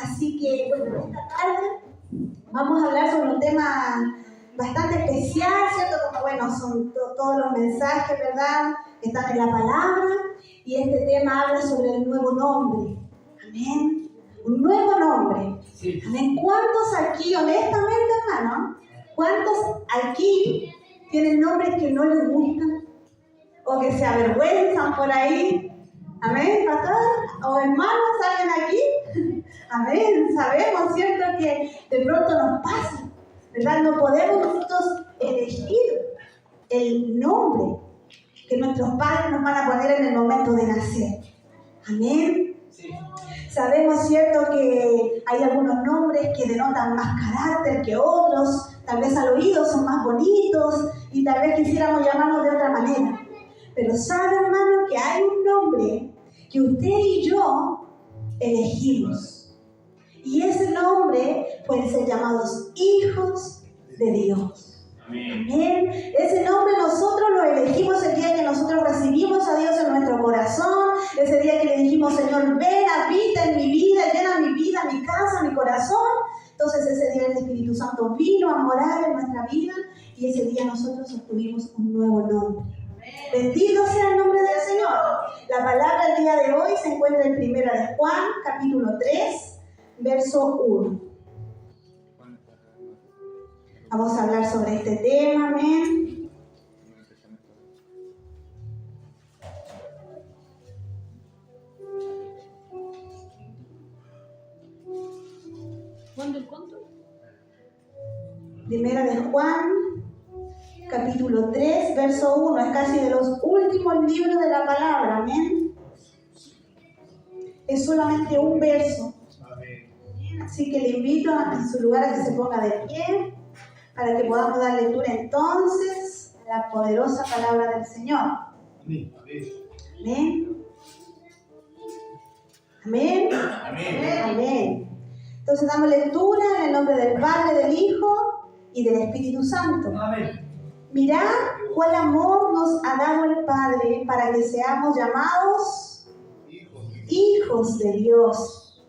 Así que, bueno, esta tarde vamos a hablar sobre un tema bastante especial, ¿cierto? Como, bueno, son todos los mensajes, ¿verdad? Que están en la palabra. Y este tema habla sobre el nuevo nombre. Amén. Un nuevo nombre. Sí. Amén. ¿Cuántos aquí, honestamente, hermano, cuántos aquí tienen nombres que no les gustan? O que se avergüenzan por ahí. Amén, pastor. O hermanos, ¿salen aquí? Amén. Sabemos, ¿cierto? Que de pronto nos pasa, ¿verdad? No podemos nosotros elegir el nombre que nuestros padres nos van a poner en el momento de nacer. Amén. Sí. Sabemos, ¿cierto? Que hay algunos nombres que denotan más carácter que otros. Tal vez al oído son más bonitos y tal vez quisiéramos llamarlos de otra manera. Pero sabe, hermano, que hay un nombre que usted y yo elegimos. Y ese nombre puede ser llamados hijos de Dios. Amén. Amén. Ese nombre nosotros lo elegimos el día que nosotros recibimos a Dios en nuestro corazón. Ese día que le dijimos, Señor, ven, habita en mi vida, llena mi vida, mi casa, mi corazón. Entonces ese día el Espíritu Santo vino a morar en nuestra vida y ese día nosotros obtuvimos un nuevo nombre. Bendito sea el nombre del Señor. La palabra el día de hoy se encuentra en 1 de Juan, capítulo 3, verso 1. Vamos a hablar sobre este tema, amén. ¿Cuándo el cuánto? 1 de Juan, capítulo 3, verso 1, es casi de los últimos libros de la palabra, amén. Es solamente un verso. Así que le invito en su lugar a que se ponga de pie, para que podamos dar lectura entonces a la poderosa palabra del Señor. Amén. Amén. Amén. Amén. Entonces damos lectura en el nombre del Padre, del Hijo y del Espíritu Santo. Amén. Mirad cuál amor nos ha dado el Padre para que seamos llamados hijos de Dios.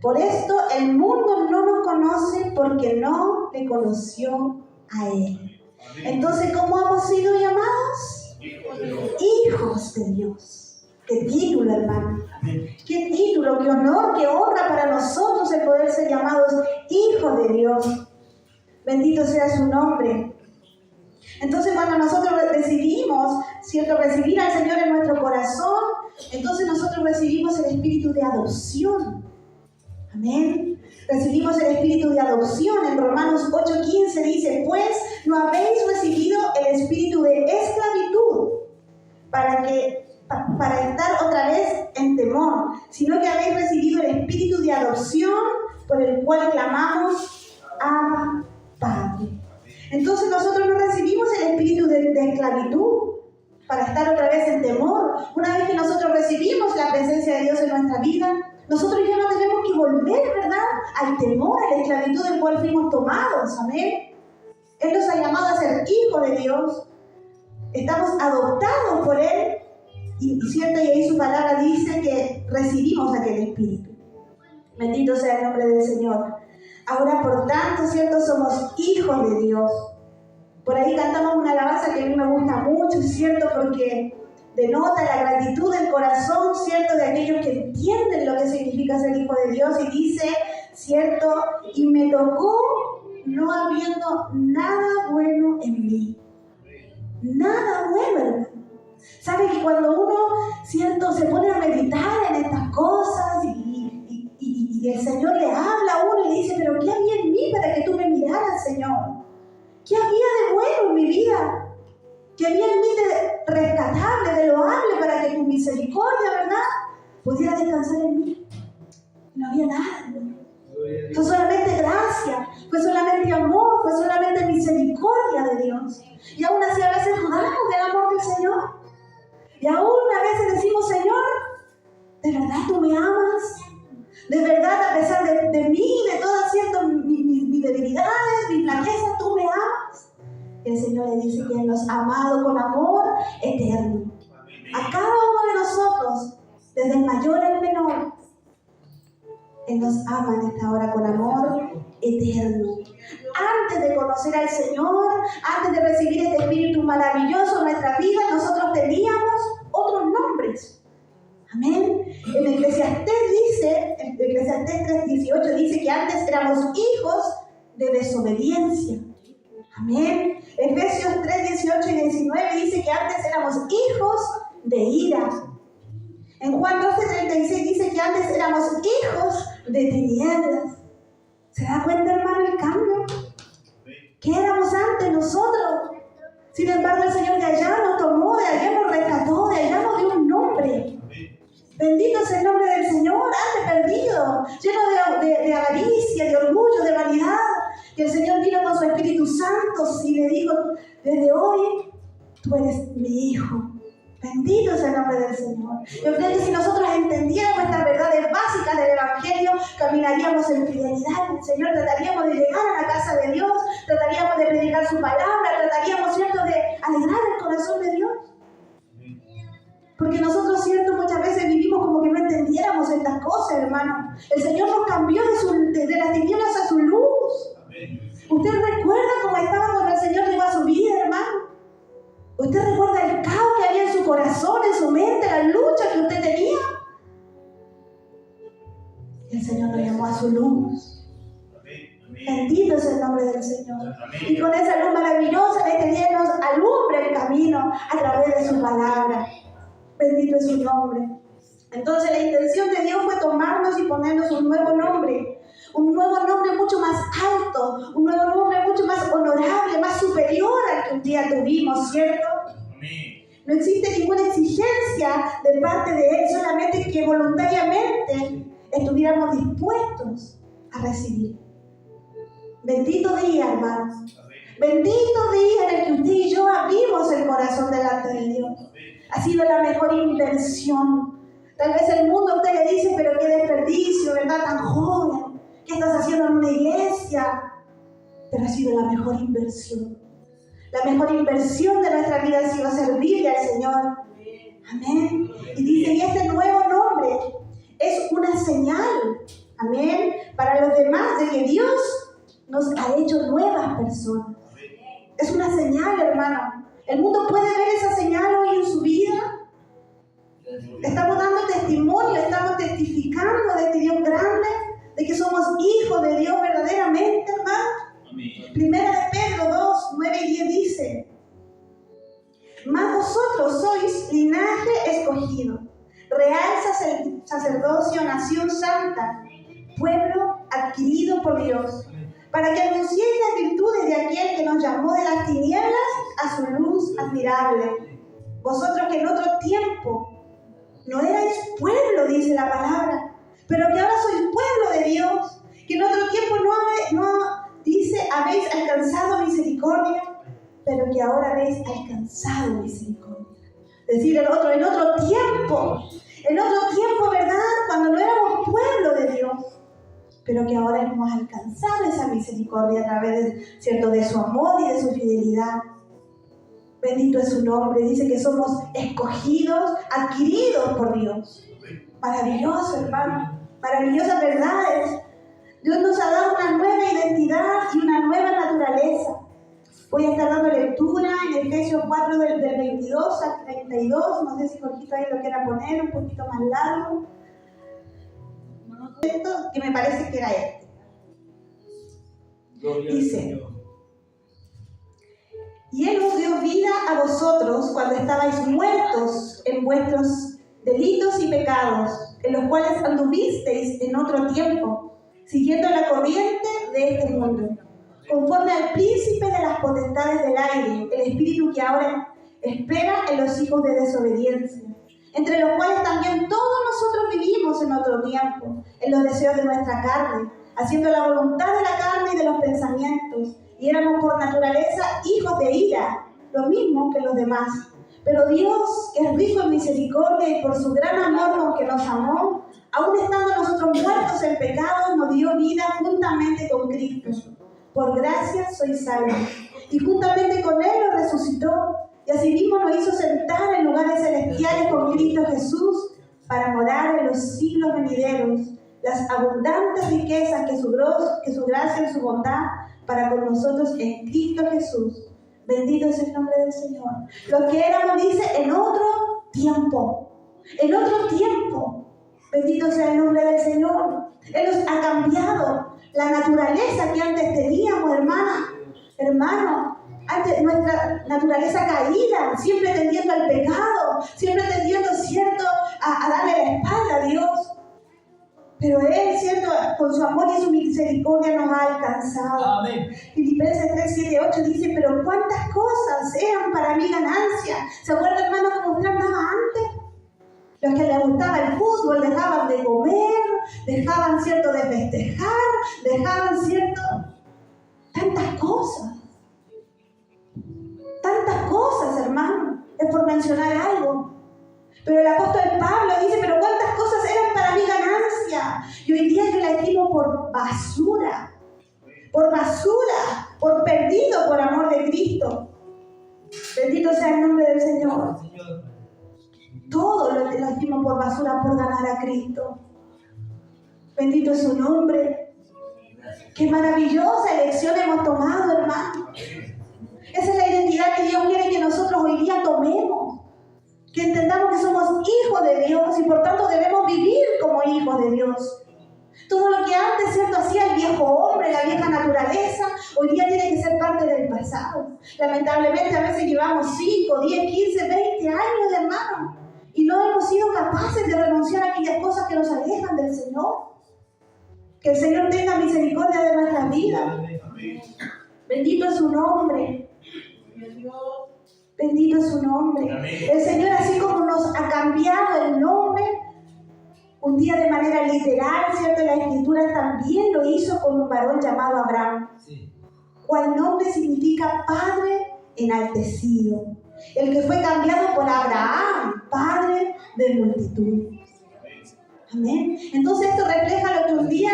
Por esto el mundo no nos conoce porque no le conoció a Él. Entonces, ¿cómo hemos sido llamados? Hijos de Dios. ¡Qué título, hermano! ¡Qué título, qué honor, qué honra para nosotros el poder ser llamados hijos de Dios! Bendito sea su nombre. Entonces, cuando nosotros decidimos, ¿cierto?, recibir al Señor en nuestro corazón, entonces nosotros recibimos el espíritu de adopción. Amén. Recibimos el espíritu de adopción. En Romanos 8:15 dice, pues no habéis recibido el espíritu de esclavitud para estar otra vez en temor, sino que habéis recibido el espíritu de adopción por el cual clamamos, Abba, Padre. Entonces nosotros no recibimos el espíritu de esclavitud para estar otra vez en temor. Una vez que nosotros recibimos la presencia de Dios en nuestra vida, nosotros ya no tenemos que volver, ¿verdad?, al temor, a la esclavitud del cual fuimos tomados. Amén. Él nos ha llamado a ser hijos de Dios. Estamos adoptados por Él. Y cierto, y ahí su palabra dice que recibimos aquel espíritu. Bendito sea el nombre del Señor. Ahora, por tanto, ¿cierto?, somos hijos de Dios. Por ahí cantamos una alabanza que a mí me gusta mucho, ¿cierto?, porque denota la gratitud del corazón, ¿cierto?, de aquellos que entienden lo que significa ser hijo de Dios. Y dice, ¿cierto?, y me tocó no habiendo nada bueno en mí. Nada bueno, hermano. ¿Sabe que cuando uno, ¿cierto?, se pone a meditar en estas cosas y el Señor le habla a uno y le dice, pero ¿qué había en mí para que tú me miraras, Señor? ¿Qué había de bueno en mi vida? ¿Qué había en mí de rescatable, de loable, para que tu misericordia, ¿verdad?, pudiera descansar en mí? No había nada. Fue solamente gracia, fue solamente amor, fue solamente misericordia de Dios. Y aún así a veces dudamos del amor del Señor. Y aún a veces decimos, Señor, ¿de verdad tú me amas? De verdad, a pesar de mí, de todas ciertas mis debilidades, mis flaquezas, tú me amas. Y el Señor le dice que Él nos ha amado con amor eterno. A cada uno de nosotros, desde el mayor al menor, Él nos ama en esta hora con amor eterno. Antes de conocer al Señor, antes de recibir este Espíritu maravilloso en nuestra vida, nosotros teníamos otros nombres. Amén. En Eclesiastés dice, en Eclesiastés 3:18 dice que antes éramos hijos de desobediencia. Amén. Efesios 3:18 y 19 dice que antes éramos hijos de ira. En Juan 12:36 dice que antes éramos hijos de tinieblas. ¿Se da cuenta, hermano, el cambio? ¿Qué éramos antes nosotros? Sin embargo, el Señor de allá nos tomó, de allá nos rescató, de allá nos dio un nombre. Bendito es el nombre del Señor, antes perdido, lleno de avaricia, de orgullo, de vanidad. Y el Señor vino con su Espíritu Santo y le dijo, desde hoy, tú eres mi hijo. Bendito es el nombre del Señor. Yo creo que si nosotros entendiéramos estas verdades básicas del Evangelio, caminaríamos en fidelidad al Señor, trataríamos de llegar a la casa de Dios, trataríamos de predicar su palabra, trataríamos, ¿cierto?, de alegrar el corazón de Dios. Porque nosotros, ¿cierto?, muchas veces vivimos como que no entendiéramos estas cosas, hermano. El Señor nos cambió de las tinieblas a su luz. ¿Usted recuerda cómo estaba cuando el Señor llegó a su vida, hermano? ¿Usted recuerda el caos que había en su corazón, en su mente, la lucha que usted tenía? Y el Señor nos llamó a su luz. Bendito es el nombre del Señor. Y con esa luz maravillosa en este día nos alumbra el camino a través de su palabra. Bendito es su nombre. Entonces la intención de Dios fue tomarnos y ponernos un nuevo nombre mucho más alto, un nuevo nombre mucho más honorable, más superior al que un día tuvimos, ¿cierto? No existe ninguna exigencia de parte de Él, solamente que voluntariamente estuviéramos dispuestos a recibir. Bendito día, hermanos. Bendito día en el que usted y yo abrimos el corazón delante de Dios. Ha sido la mejor inversión. Tal vez el mundo a usted le dice, pero qué desperdicio, ¿verdad? Tan joven. ¿Qué estás haciendo en una iglesia? Pero ha sido la mejor inversión. La mejor inversión de nuestra vida ha sido servirle al Señor. Amén. Y dice, y este nuevo nombre es una señal, amén, para los demás de que Dios nos ha hecho nuevas personas. Es una señal, hermano. ¿El mundo puede ver esa señal hoy en su vida? Estamos dando testimonio, estamos testificando de este Dios grande, de que somos hijos de Dios verdaderamente, hermano. Primera de Pedro 2, 9 y 10 dice, mas vosotros sois linaje escogido, real sacerdocio, nación santa, pueblo adquirido por Dios, para que anunciéis las virtudes de aquel que nos llamó de las tinieblas a su luz admirable. Vosotros que en otro tiempo no erais pueblo, dice la palabra, pero que ahora sois pueblo de Dios, que en otro tiempo no dice habéis alcanzado misericordia, pero que ahora habéis alcanzado misericordia. Es decir, en otro tiempo, ¿verdad? Cuando no éramos pueblo de Dios, pero que ahora hemos alcanzado esa misericordia a través de su amor y de su fidelidad. Bendito es su nombre. Dice que somos escogidos, adquiridos por Dios. Maravilloso, hermano. Maravillosas verdades. Dios nos ha dado una nueva identidad y una nueva naturaleza. Voy a estar dando lectura en Efesios 4 del 22 al 32. No sé si Jorgito ahí lo quiera poner un poquito más largo. Esto que me parece que era este. Dice, y Él os dio vida a vosotros cuando estabais muertos en vuestros delitos y pecados, en los cuales anduvisteis en otro tiempo, siguiendo la corriente de este mundo, conforme al príncipe de las potestades del aire, el espíritu que ahora espera en los hijos de desobediencia, entre los cuales también todos nosotros vivimos en otro tiempo, en los deseos de nuestra carne, haciendo la voluntad de la carne y de los pensamientos, y éramos por naturaleza hijos de ira, lo mismo que los demás. Pero Dios, que es rico en misericordia y por su gran amor con que nos amó, aun estando nosotros muertos en pecado, nos dio vida juntamente con Cristo. Por gracia sois salvos. Y juntamente con Él nos resucitó, y asimismo nos hizo sentar en lugares celestiales con Cristo Jesús, para morar en los siglos venideros. las abundantes riquezas que su gracia y su bondad para con nosotros en Cristo Jesús. Bendito es el nombre del Señor. Lo que éramos, dice, en otro tiempo. En otro tiempo. Bendito sea el nombre del Señor. Él nos ha cambiado la naturaleza que antes teníamos, hermano. Antes nuestra naturaleza caída, siempre tendiendo al pecado, siempre tendiendo, ¿cierto?, a darle la espalda a Dios. Pero Él, ¿cierto?, con su amor y su misericordia nos ha alcanzado. Amén. Filipenses 3, 7, 8 dice, pero cuántas cosas eran para mí ganancia. ¿Se acuerdan, hermano, cómo usted andaba antes? Los que les gustaba el fútbol dejaban de comer, dejaban, ¿cierto?, de festejar, dejaban, ¿cierto?, tantas cosas. Tantas cosas, hermano. Es por mencionar algo. Pero el apóstol Pablo dice, pero cuántas cosas eran para mi ganancia. Y hoy día yo la estimo por basura. Por perdido por amor de Cristo. Bendito sea el nombre del Señor. Todo lo estimo por basura por ganar a Cristo. Bendito es su nombre. Qué maravillosa elección hemos tomado, hermano. Esa es la identidad que Dios quiere que nosotros hoy día tomemos. Que entendamos que somos hijos de Dios y por tanto debemos vivir como hijos de Dios. Todo lo que antes, ¿cierto?, hacía el viejo hombre, la vieja naturaleza, hoy día tiene que ser parte del pasado. Lamentablemente a veces llevamos 5, 10, 15, 20 años, hermano, y no hemos sido capaces de renunciar a aquellas cosas que nos alejan del Señor. Que el Señor tenga misericordia de nuestras vidas. Bendito es su nombre. Bendito es su nombre. El Señor, así como nos ha cambiado el nombre, un día de manera literal, ¿cierto? La Escritura también lo hizo con un varón llamado Abraham, cual nombre significa Padre enaltecido. El que fue cambiado por Abraham, Padre de multitud. Amén. Entonces esto refleja lo que un día,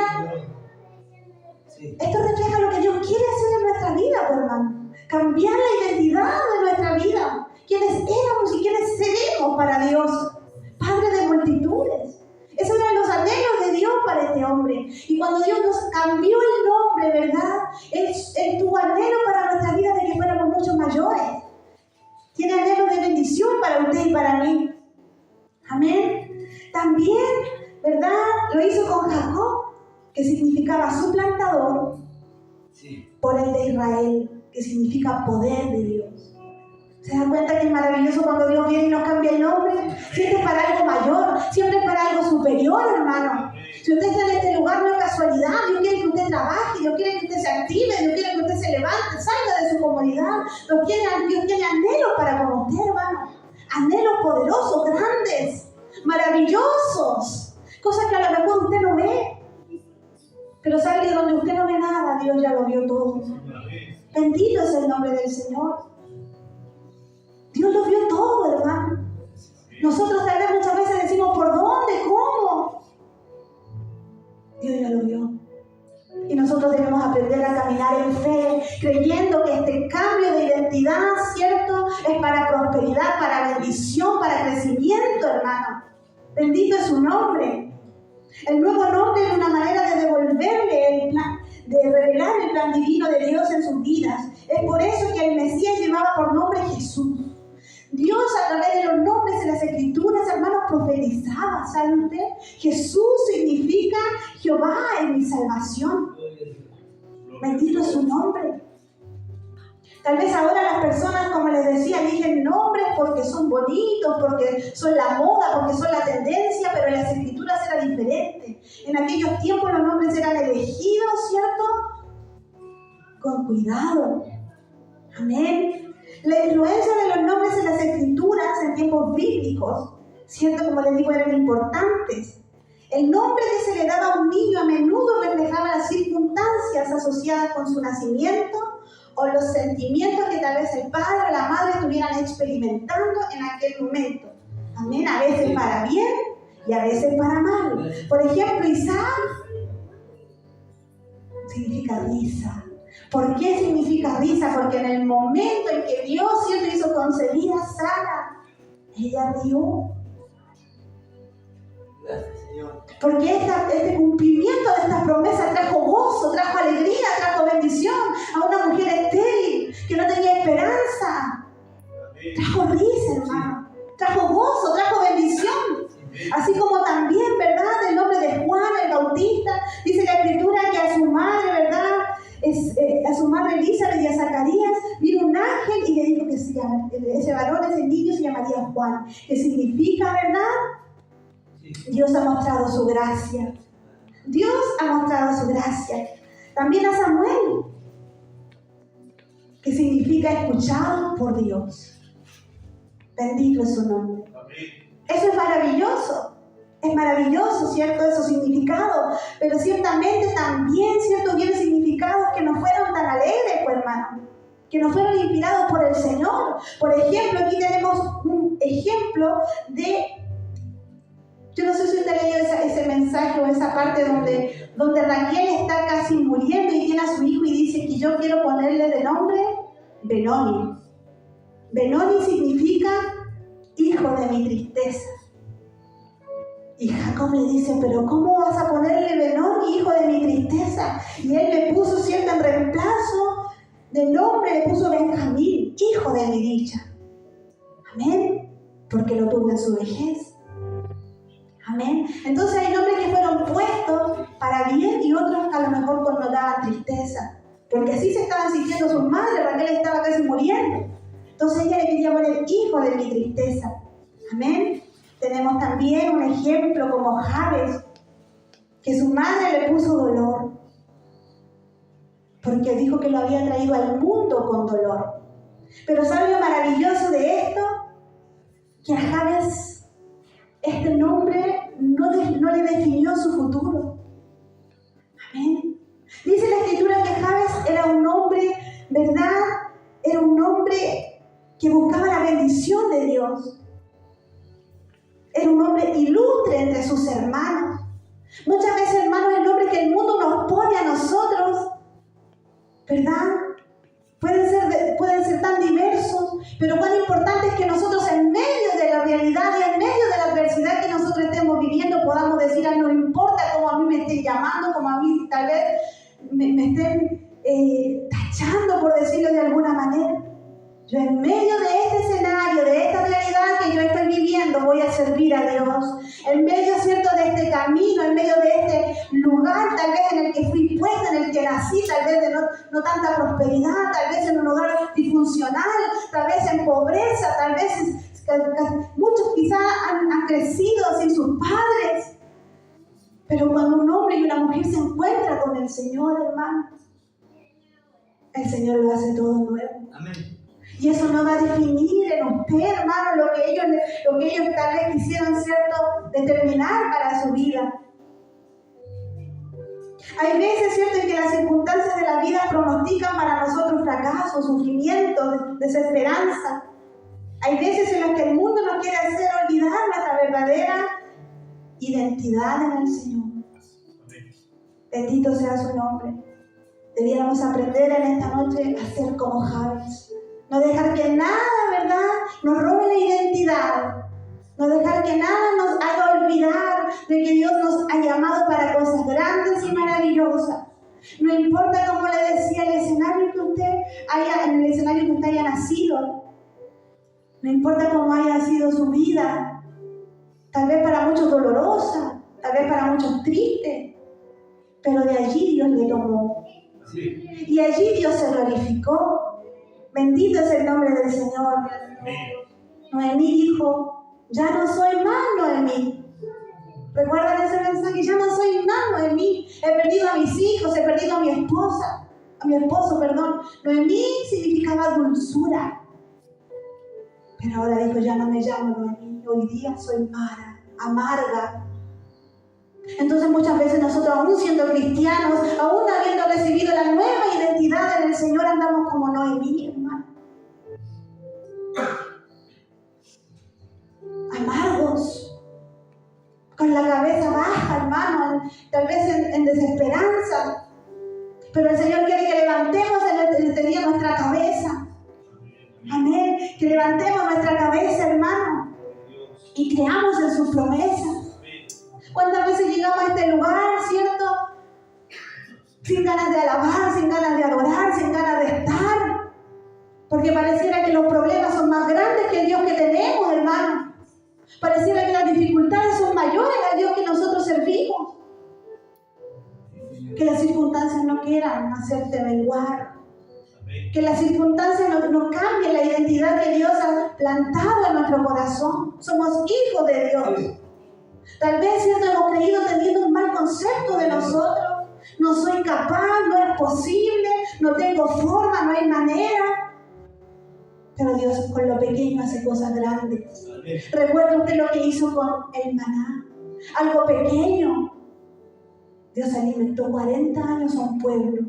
esto refleja lo que Dios quiere hacer en nuestra vida, hermano. Cambiar la identidad de nuestra vida. Quiénes éramos y quiénes seremos para Dios. Padre de multitudes. Esos eran los anhelos de Dios para este hombre. Y cuando Dios nos cambió el nombre, ¿verdad? Él tuvo anhelo para nuestra vida de que fuéramos mucho mayores. Tiene anhelo de bendición para usted y para mí. Amén. También, ¿verdad? Lo hizo con Jacob, que significaba suplantador, por el de Israel, que significa poder de Dios. ¿Se dan cuenta que es maravilloso cuando Dios viene y nos cambia el nombre? Siempre es para algo mayor, siempre es para algo superior, hermano. Si usted está en este lugar no es casualidad. Dios quiere que usted trabaje, Dios quiere que usted se active, Dios quiere que usted se levante, salga de su comodidad. Dios tiene anhelos para con usted, hermano. Anhelos poderosos, grandes, maravillosos. Cosas que a lo mejor usted no ve. Pero sabe que donde usted no ve nada, Dios ya lo vio todo. Bendito es el nombre del Señor. Dios lo vio todo, hermano. Nosotros tal vez muchas veces decimos, ¿por dónde? ¿Cómo? Dios ya lo vio. Y nosotros debemos aprender a caminar en fe, creyendo que este cambio de identidad, ¿cierto?, es para prosperidad, para bendición, para crecimiento, hermano. Bendito es su nombre. El nuevo nombre es una manera de devolverle el plan, de revelar el plan divino de Dios en sus vidas. Es por eso que el Mesías llevaba por nombre Jesús. Dios, a través de los nombres de las Escrituras, hermanos, profetizaba. ¿Sabe usted? Jesús significa Jehová es mi salvación. Bendito es su nombre. Tal vez ahora las personas, como les decía, eligen nombres porque son bonitos, porque son la moda, porque son la tendencia, pero en las Escrituras era diferente. En aquellos tiempos los nombres eran elegidos, ¿cierto?, con cuidado. Amén. La influencia de los nombres en las Escrituras en tiempos bíblicos, ¿cierto?, como les digo, eran importantes. El nombre que se le daba a un niño a menudo reflejaba las circunstancias asociadas con su nacimiento o los sentimientos que tal vez el padre o la madre estuvieran experimentando en aquel momento. Amén. A veces para bien y a veces para mal. Por ejemplo, Isaac significa risa. ¿Por qué significa risa? Porque en el momento en que Dios siempre hizo concebir a Sara, ella rió. Gracias, Señor. Porque este cumplimiento de esta promesa trajo gozo, trajo alegría, trajo bendición a una mujer estéril que no tenía esperanza. Trajo risa, hermano. Trajo gozo, trajo bendición. Así como también, ¿verdad? El nombre de Juan el Bautista. Dice la Escritura que a su madre, ¿verdad? A su madre Elizabeth y a Zacarías vino un ángel y le dijo que ese varón, ese niño se llamaría Juan. Que significa, ¿verdad? Dios ha mostrado su gracia. Dios ha mostrado su gracia. También a Samuel, que significa escuchado por Dios. Bendito es su nombre. Eso es maravilloso, ¿cierto? Esos significados. Pero ciertamente también, ¿cierto? Vienen significados que no fueron tan alegres, pues, hermano. Que no fueron inspirados por el Señor. Por ejemplo, aquí tenemos un ejemplo de... Yo no sé si usted leyó ese mensaje o esa parte donde Raquel está casi muriendo y tiene a su hijo y dice que yo quiero ponerle de nombre Benoni. Benoni significa hijo de mi tristeza. Y Jacob le dice, pero ¿cómo vas a ponerle Benoni, hijo de mi tristeza? Y él le puso, ¿cierto? En reemplazo del nombre le puso Benjamín, hijo de mi dicha. Amén. Porque lo tuvo en su vejez. Amén. Entonces hay nombres que fueron puestos para bien y otros a lo mejor connotaban tristeza. Porque así se estaban sintiendo sus madres. Raquel estaba casi muriendo. Entonces ella le quería poner hijo de mi tristeza. Amén. Tenemos también un ejemplo como Jabes, que su madre le puso dolor. Porque dijo que lo había traído al mundo con dolor. Pero ¿sabe lo maravilloso de esto? Que a Jabes este nombre no le definió su futuro. Amén. Dice la Escritura que Jabes era un hombre, ¿verdad? Era un hombre que buscaba la bendición de Dios. Era un hombre ilustre entre sus hermanos. Muchas veces, hermanos, el nombre que el mundo nos pone a nosotros, ¿verdad? Pueden ser tan diversos, pero cuán importante es que nosotros en medio de la realidad y en medio de la adversidad que nosotros estemos viviendo podamos decir, no importa cómo a mí me estén llamando, como a mí tal vez me estén tachando, por decirlo de alguna manera. Yo en medio de este escenario, de esta realidad que yo estoy viviendo, voy a servir a Dios. En medio, ¿cierto?, de este camino, en medio de este lugar, tal vez en el que fui puesta, en el que nací, tal vez de no tanta prosperidad, tal vez en un hogar disfuncional, tal vez en pobreza, tal vez muchos quizás han crecido sin sus padres. Pero cuando un hombre y una mujer se encuentran con el Señor, hermano, el Señor lo hace todo nuevo. Amén. Y eso no va a definir en usted, hermano, lo que ellos tal vez quisieron, ¿cierto?, determinar para su vida. Hay veces, ¿cierto?, en que las circunstancias de la vida pronostican para nosotros fracaso, sufrimiento, desesperanza. Hay veces en las que el mundo nos quiere hacer olvidar nuestra verdadera identidad en el Señor. Bendito sea su nombre. Debiéramos aprender en esta noche a ser como Jabes. No dejar que nada, ¿verdad?, nos robe la identidad. No dejar que nada nos haga olvidar de que Dios nos ha llamado para cosas grandes y maravillosas. No importa, como le decía, en el escenario que usted haya nacido. No importa cómo haya sido su vida. Tal vez para muchos dolorosa, tal vez para muchos triste. Pero de allí Dios le tomó. Sí. Y allí Dios se glorificó. Bendito es el nombre del Señor. Noemí dijo, ya no soy más Noemí. ¿Recuerdan ese mensaje? Ya no soy más Noemí. He perdido a mis hijos, he perdido a mi esposo, perdón. Noemí significaba dulzura. Pero ahora dijo, ya no me llamo Noemí. Hoy día soy Mara, amarga. Entonces muchas veces nosotros, aún siendo cristianos, aún habiendo recibido la nueva identidad en el Señor, andamos como Noemí, hermano. Amargos, con la cabeza baja, hermano, tal vez en desesperanza. Pero el Señor quiere que levantemos en este día nuestra cabeza. Amén. Que levantemos nuestra cabeza, hermano, y creamos en sus promesas. ¿Cuántas veces llegamos a este lugar, cierto? Sin ganas de alabar, sin ganas de adorar, sin ganas de estar. Porque pareciera que los problemas son más grandes que el Dios que tenemos, hermano. Pareciera que las dificultades son mayores al Dios que nosotros servimos. Que las circunstancias no quieran hacerte menguar. Que las circunstancias no cambien la identidad que Dios ha plantado en nuestro corazón. Somos hijos de Dios. Tal vez, cierto, hemos creído teniendo un mal concepto de nosotros. No soy capaz, no es posible, no tengo forma, no hay manera. Pero Dios con lo pequeño hace cosas grandes. ¿Recuerda usted lo que hizo con el maná? Algo pequeño. Dios alimentó 40 años a un pueblo.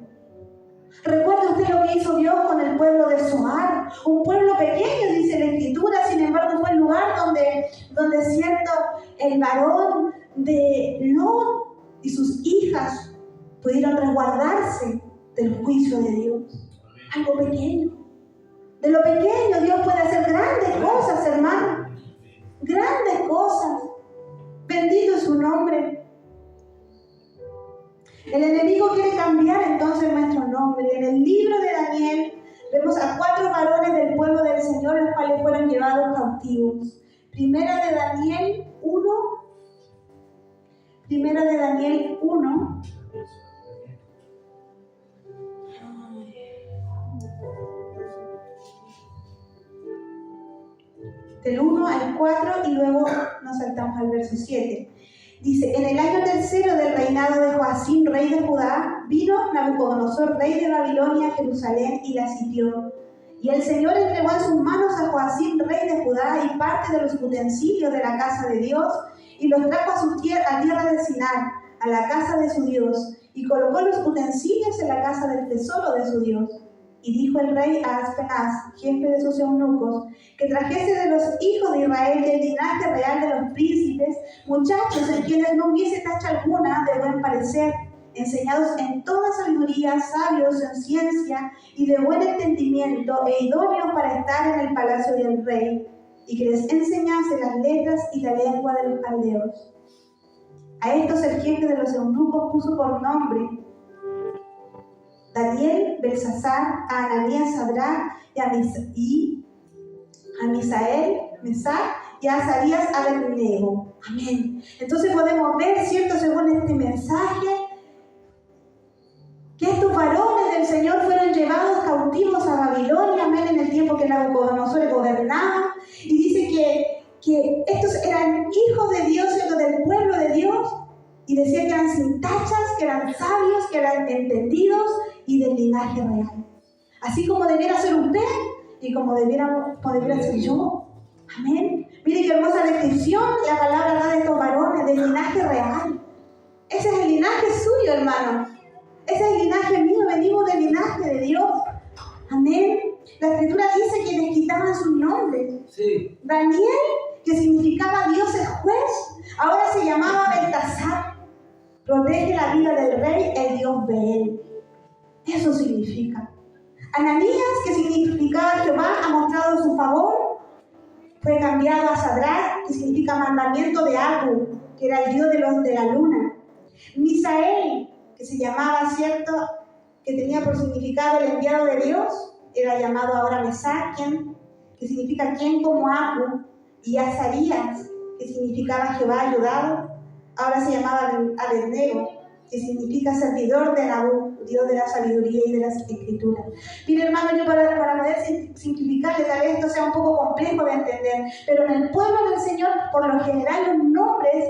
¿Recuerda usted lo que hizo Dios con el pueblo de Zoar? Un pueblo pequeño, dice la Escritura, sin embargo fue el lugar donde cierto, el varón de Lot y sus hijas pudieron resguardarse del juicio de Dios. Algo pequeño. De lo pequeño Dios puede hacer grandes cosas, hermano. Grandes cosas. Bendito es su nombre. El enemigo quiere cambiar entonces nuestro nombre. En el libro de Daniel vemos a 4 varones del pueblo del Señor, los cuales fueron llevados cautivos. Primera de Daniel 1. Primera de Daniel 1. Del 1 al 4 y luego nos saltamos al verso 7. Dice, en el año tercero del reinado de Joacim, rey de Judá, vino Nabucodonosor, rey de Babilonia, a Jerusalén y la sitió. Y el Señor entregó en sus manos a Joacim, rey de Judá, y parte de los utensilios de la casa de Dios, y los trajo a su tierra de Sinar, a la casa de su Dios, y colocó los utensilios en la casa del tesoro de su Dios. Y dijo el rey a Aspenaz, jefe de sus eunucos, que trajese de los hijos de Israel del linaje real de los príncipes, muchachos en quienes no hubiese tacha alguna de buen parecer, enseñados en toda sabiduría, sabios en ciencia y de buen entendimiento, e idóneos para estar en el palacio del rey, y que les enseñase las letras y la lengua de los caldeos. A estos el jefe de los eunucos puso por nombre Daniel, Belsasar, a Ananías, Sadrach y a Misael, Mesac y a Azarías, Abednego. Amén. Entonces podemos ver, ¿cierto?, según este mensaje, que estos varones del Señor fueron llevados cautivos a Babilonia, amén, en el tiempo que Nabucodonosor gobernaba. Y dice que estos eran hijos de Dios, ¿cierto?, del pueblo de Dios. Y decía que eran sin tachas, que eran sabios, que eran entendidos y del linaje real. Así como debiera ser usted y como debiera ser yo. Amén. Mire qué hermosa descripción la palabra da de estos varones, del linaje real. Ese es el linaje suyo, hermano. Ese es el linaje mío, venimos del linaje de Dios. Amén. La Escritura dice que les quitaban sus nombres. Sí. Daniel, que significaba Dios es juez, ahora se llamaba Beltasar. Protege la vida del rey, el Dios de él. Eso significa. Ananías, que significaba Jehová ha mostrado su favor, fue cambiado a Sadrach, que significa mandamiento de Agu, que era el dios de la luna. Misael, que se llamaba, ¿cierto?, que tenía por significado el enviado de Dios, era llamado ahora Mesac, que significa quien como Agu, y Azarías, que significaba Jehová ayudado, ahora se llamaba Abednego, que significa servidor de Nabú, Dios de la sabiduría y de las escrituras. Mire, hermano, yo para poder simplificarle, tal vez esto sea un poco complejo de entender, pero en el pueblo del Señor, por lo general, los nombres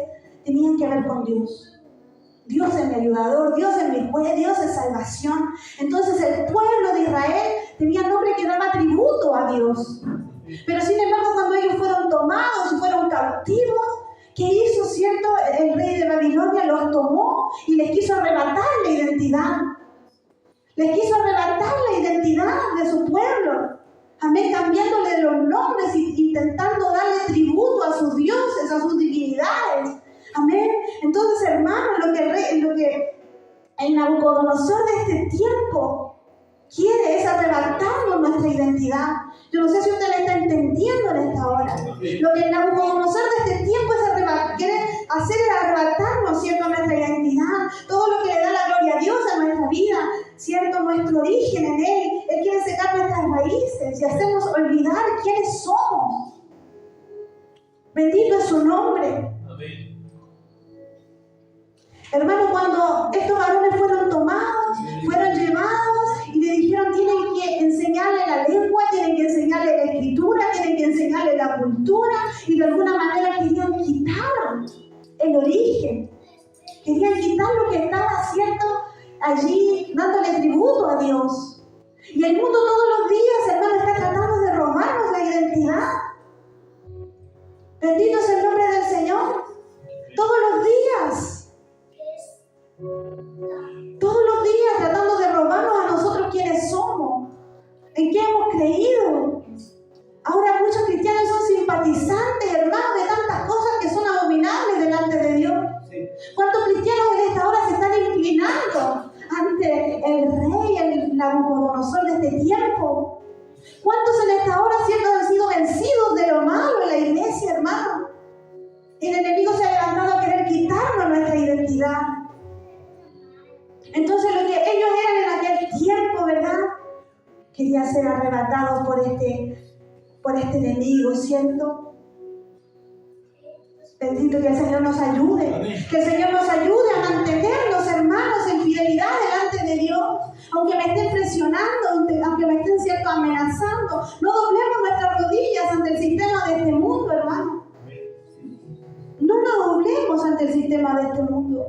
tenían que ver con Dios. Dios es mi ayudador, Dios es mi juez, Dios es salvación. Entonces el pueblo de Israel tenía nombre que daba tributo a Dios. Pero sin embargo, cuando ellos fueron tomados y fueron cautivos, ¿qué hizo, cierto? El rey de Babilonia los tomó y les quiso arrebatar la identidad. Les quiso arrebatar la identidad de su pueblo. Amén, cambiándole los nombres e intentando darle tributo a sus dioses, a sus divinidades. Amén. Entonces, hermanos, lo que el Nabucodonosor de este tiempo quiere es arrebatarnos nuestra identidad. Yo no sé si usted la está entendiendo en esta hora. Lo que el Nabucodonosor de este tiempo es quiere hacer es arrebatarnos, ¿cierto?, nuestra identidad, todo lo que le da la gloria a Dios a nuestra vida, ¿cierto?, nuestro origen en Él. Él quiere secar nuestras raíces y hacernos olvidar quiénes somos. Bendito es su nombre. Amén. Hermano, cuando estos varones fueron tomados, fueron llevados y le dijeron, tienen que enseñarle la lengua, tienen que enseñarle la escritura, tienen que enseñarle la cultura, y de alguna manera querían quitar el origen, querían quitar lo que estaba, ¿cierto?, allí dándole tributo a Dios. Y el mundo todos los días, hermano, está tratando de robarnos la identidad. Bendito es el nombre del Señor. Todos los días tratando de robarnos a nosotros quiénes somos, en qué hemos creído. Ahora muchos cristianos son simpatizantes, hermanos, de tantas cosas que son abominables delante de Dios. ¿Cuántos cristianos en esta hora se están inclinando ante el rey, el Nabucodonosor de este tiempo? ¿Cuántos en esta hora, cierto, han sido vencidos de lo malo en la iglesia, hermano? El enemigo se ha levantado a querer quitarnos nuestra identidad. Entonces lo que ellos eran en aquel tiempo, ¿verdad?, querían ser arrebatados por este enemigo, ¿cierto? Bendito, que el Señor nos ayude. Amén. Que el Señor nos ayude a mantenernos, hermanos, en fidelidad delante de Dios. Aunque me estén presionando, aunque me estén, ¿cierto?, amenazando, no doblemos nuestras rodillas ante el sistema de este mundo, hermano. No nos doblemos ante el sistema de este mundo.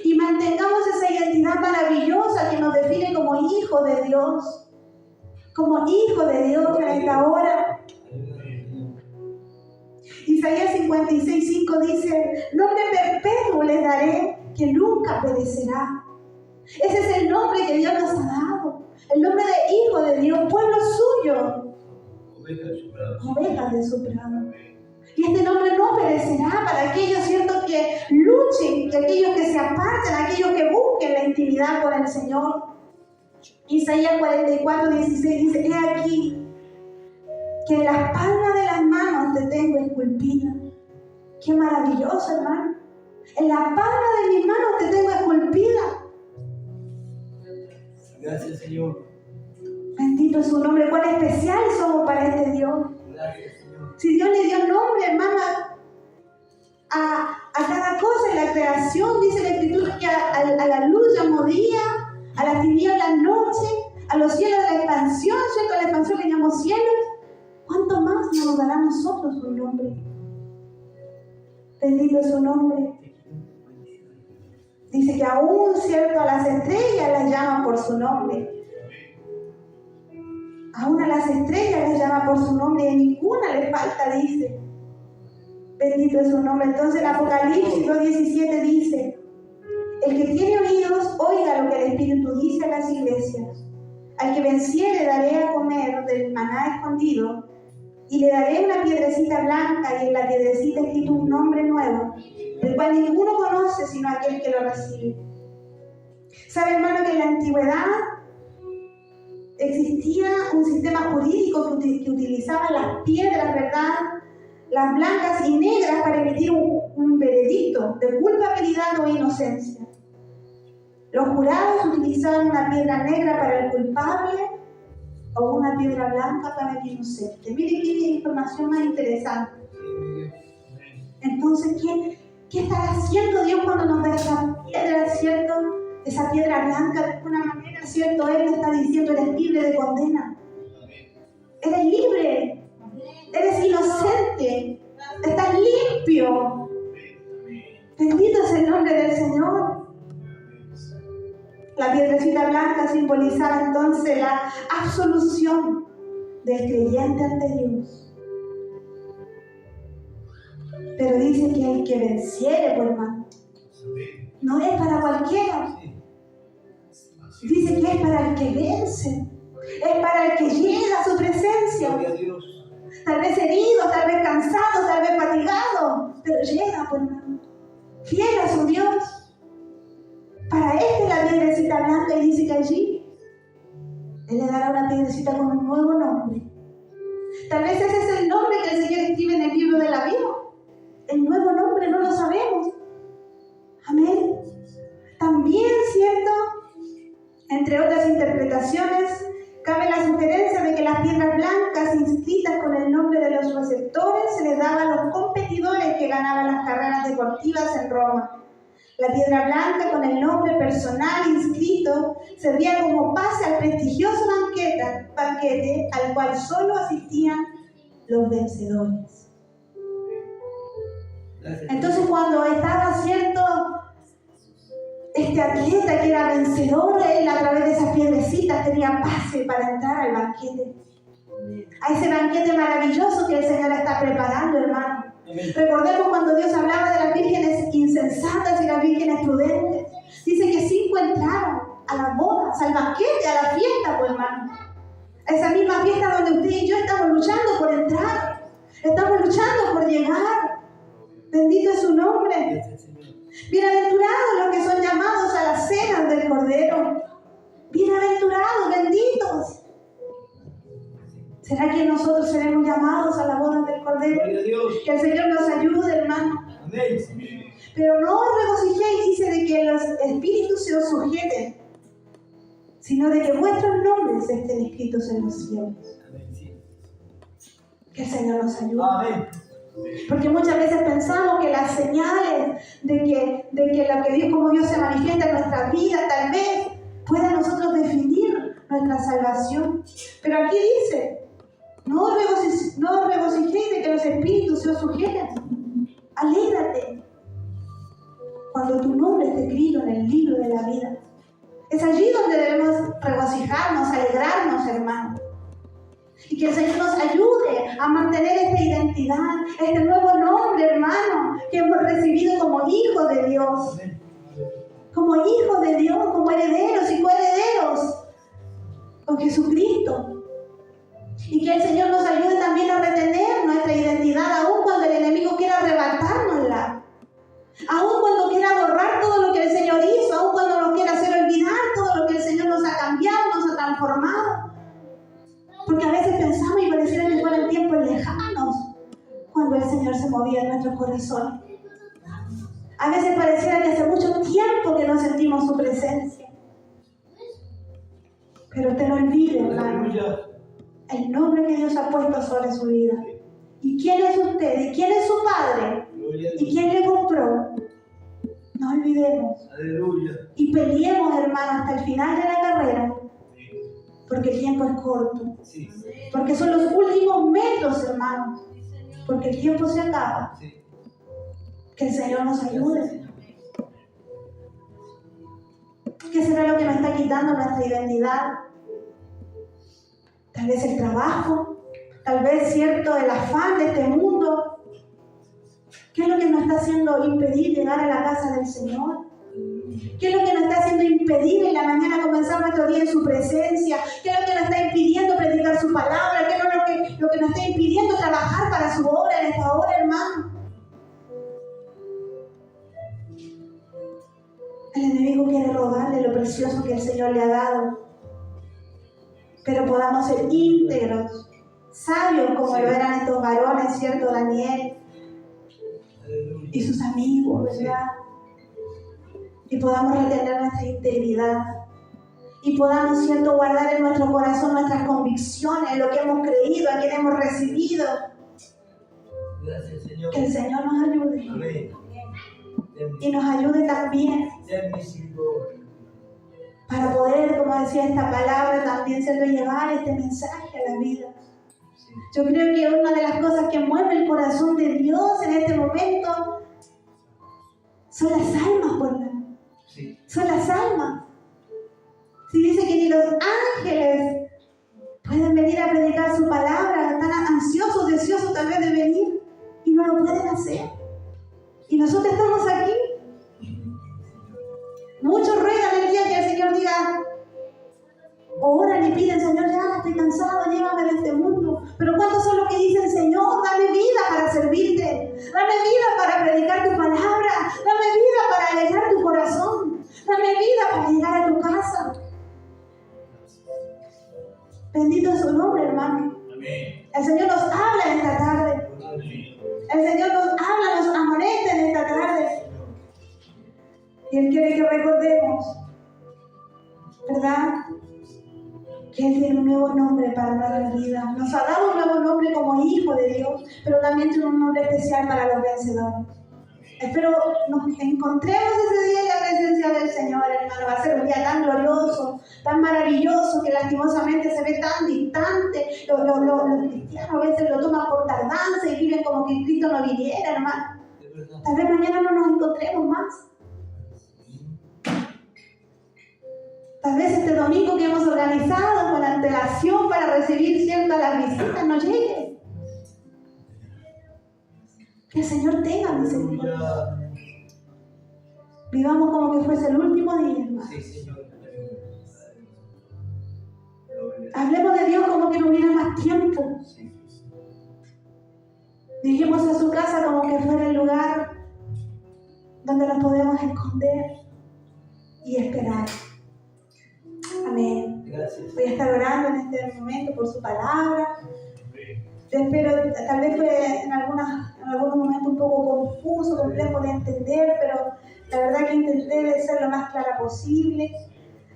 Y mantengamos esa identidad maravillosa que nos define como hijos de Dios. Como hijos de Dios en esta hora. Isaías 56:5 dice, nombre perpetuo les daré que nunca perecerá. Ese es el nombre que Dios nos ha dado. El nombre de hijo de Dios, pueblo suyo. Ovejas de su prado. Y este nombre no perecerá para aquellos, ¿cierto?, que luchen, que aquellos que se aparten, aquellos que busquen la intimidad con el Señor. Isaías 44:16 dice, he aquí que en las palmas de las manos te tengo esculpida. Qué maravilloso, hermano. En las palmas de mis manos te tengo esculpida. Gracias, Señor. Bendito es su nombre. Cuán especial somos para este Dios. Gracias, Señor. Si Dios le dio nombre, hermana, a cada cosa en la creación, dice la Escritura que a la luz llamó día, a las tinieblas noche, a los cielos de la expansión, ¿cierto? A la expansión le llamó cielos. ¿Cuánto más nos dará a nosotros su nombre? Bendito es su nombre. Dice que aún, ¿cierto?, a las estrellas las llama por su nombre. Aún a las estrellas las llama por su nombre y a ninguna le falta, dice. Bendito es su nombre. Entonces el Apocalipsis 2:17 dice, el que tiene oídos, oiga lo que el Espíritu dice a las iglesias. Al que venciere daré a comer del maná escondido, y le daré una piedrecita blanca, y en la piedrecita escrito un nombre nuevo, el cual ninguno conoce sino aquel que lo recibe. ¿Sabe, hermano, que en la antigüedad existía un sistema jurídico que utilizaba las piedras, ¿verdad?, las blancas y negras, para emitir un veredicto de culpabilidad o inocencia? Los jurados utilizaban una piedra negra para el culpable o una piedra blanca para el inocente. Mire qué información más interesante. Entonces, ¿qué está haciendo Dios cuando nos da esa piedra, ¿cierto? Esa piedra blanca, de alguna manera, ¿cierto? Él le está diciendo, eres libre de condena. Eres libre. Eres inocente. Estás limpio. Bendito es el nombre del Señor. La piedrecita blanca simbolizaba entonces la absolución del creyente ante Dios. Pero dice que el que venciere, por hermano, no es para cualquiera. Dice que es para el que vence. Es para el que llega a su presencia. Tal vez herido, tal vez cansado, tal vez fatigado, pero llega, por hermano, fiel a su Dios. Para este la piedrecita blanca, y dice que allí Él le dará una piedrecita con un nuevo nombre. Tal vez ese es el nombre que el Señor escribe en el libro de la vida. el nuevo nombre no lo sabemos. Amén. También, ¿cierto? Entre otras interpretaciones, cabe la sugerencia de que las piedras blancas inscritas con el nombre de los receptores se les daba a los competidores que ganaban las carreras deportivas en Roma. La piedra blanca con el nombre personal inscrito servía como pase al prestigioso banquete al cual solo asistían los vencedores. Entonces, cuando estaba cierto este atleta que era vencedor, él a través de esas piedrecitas tenía pase para entrar al banquete. A ese banquete maravilloso que el Señor está preparando, hermano. Recordemos cuando Dios hablaba de las vírgenes insensatas y las vírgenes prudentes. Dice que 5 entraron a las bodas, al banquete, a la fiesta, pues, hermano. A esa misma fiesta donde usted y yo estamos luchando por entrar. Estamos luchando por llegar. Bendito es su nombre. Bienaventurados los que son llamados a las cenas del Cordero. Bienaventurados, benditos. ¿Será que nosotros seremos llamados a la boda del Cordero? Que el Señor nos ayude, hermano. Pero no os regocijéis, dice, de que los espíritus se os sujeten, sino de que vuestros nombres estén escritos en los cielos. Que el Señor nos ayude. Amén. Porque muchas veces pensamos que las señales de que lo que Dios, como Dios se manifiesta en nuestras vidas, tal vez pueda nosotros definir nuestra salvación. Pero aquí dice, no os regocijéis de que los espíritus se os sujeten. Alégrate cuando tu nombre esté escrito en el libro de la vida. Es allí donde debemos regocijarnos, alegrarnos, hermanos. Y que el Señor nos ayude a mantener esta identidad, este nuevo nombre, hermano, que hemos recibido como hijos de Dios. Como hijos de Dios, como herederos y coherederos con Jesucristo. Y que el Señor nos ayude también a retener nuestra identidad, aun cuando el enemigo quiera arrebatárnosla. Aun cuando quiera borrar todo lo que el Señor hizo, aun cuando nos quiera hacer olvidar todo lo que el Señor nos ha cambiado, nos ha transformado. Porque a veces pensamos y pareciera que fueran tiempos lejanos cuando el Señor se movía en nuestros corazones. A veces pareciera que hace mucho tiempo que no sentimos su presencia. Pero usted no olvide, hermano, el nombre que Dios ha puesto sobre su vida. ¿Y quién es usted? ¿Y quién es su padre? ¿Y quién le compró? No olvidemos. Aleluya. Y peleemos, hermano, hasta el final de la carrera. Porque el tiempo es corto. Sí. Porque son los últimos metros, hermanos. Porque el tiempo se acaba. Sí. Que el Señor nos ayude. ¿Qué será lo que nos está quitando nuestra identidad? Tal vez el trabajo, tal vez, cierto, el afán de este mundo. ¿Qué es lo que nos está haciendo impedir llegar a la casa del Señor? ¿Qué es lo que nos está haciendo impedir en la mañana comenzar nuestro día en su presencia? ¿Qué es lo que nos está impidiendo predicar su palabra? ¿Qué es lo que nos está impidiendo trabajar para su obra en esta hora, hermano? El enemigo quiere robarle lo precioso que el Señor le ha dado. Pero podamos ser íntegros, sabios como lo eran estos varones, ¿cierto? Daniel y sus amigos, ¿verdad? Y podamos retener nuestra integridad. Y podamos, ¿cierto?, guardar en nuestro corazón nuestras convicciones, lo que hemos creído, a quien hemos recibido. Gracias, Señor. Que el Señor nos ayude. Amén. Y nos ayude también para poder, como decía esta palabra, también ¿cierto?, llevar este mensaje a la vida. Yo creo que una de las cosas que mueve el corazón de Dios en este momento son las almas, por favor. Sí. Son las almas. Si dice que ni los ángeles pueden venir a predicar su palabra, están ansiosos, deseosos tal vez de venir y no lo pueden hacer. Y nosotros estamos aquí. Muchos ruegan el día que el Señor diga, oran y piden, Señor, ya estoy cansado, llévame de este mundo. Pero ¿cuántos son los que dicen, Señor, dame vida para servirte? Dame vida para predicar tu palabra. Dame vida para alegrar tu corazón. Dame vida para llegar a tu casa. Bendito es su nombre, hermano. Amén. El Señor nos habla esta tarde. El Señor nos habla, nos Y Él quiere que recordemos, ¿verdad?, que Él tiene un nuevo nombre para nuestra vida. Nos ha dado un nuevo nombre como hijo de Dios, pero también tiene un nombre especial para los vencedores. Espero nos encontremos ese día en la presencia del Señor, hermano. Va a ser un día tan glorioso, tan maravilloso, que lastimosamente se ve tan distante. Los cristianos a veces lo toman por tardanza y viven como que Cristo no viniera, hermano. Tal vez mañana no nos encontremos más. Tal vez este domingo que hemos organizado con antelación para recibir ciertas las visitas no llegue. Que el Señor tenga misericordia. Vivamos como que fuese el último día, hermano. Sí, Señor. Hablemos de Dios como que no hubiera más tiempo. Dijimos a su casa como que fuera el lugar donde nos podemos esconder y esperar. Amén. Gracias. Voy a estar orando en este momento por su palabra. Yo espero, tal vez fue en algunos momentos un poco confuso, complejo de entender, pero la verdad que intenté de ser lo más clara posible.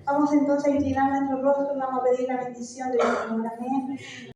Vamos entonces a inclinar nuestro rostro y vamos a pedir la bendición del Señor. Amén.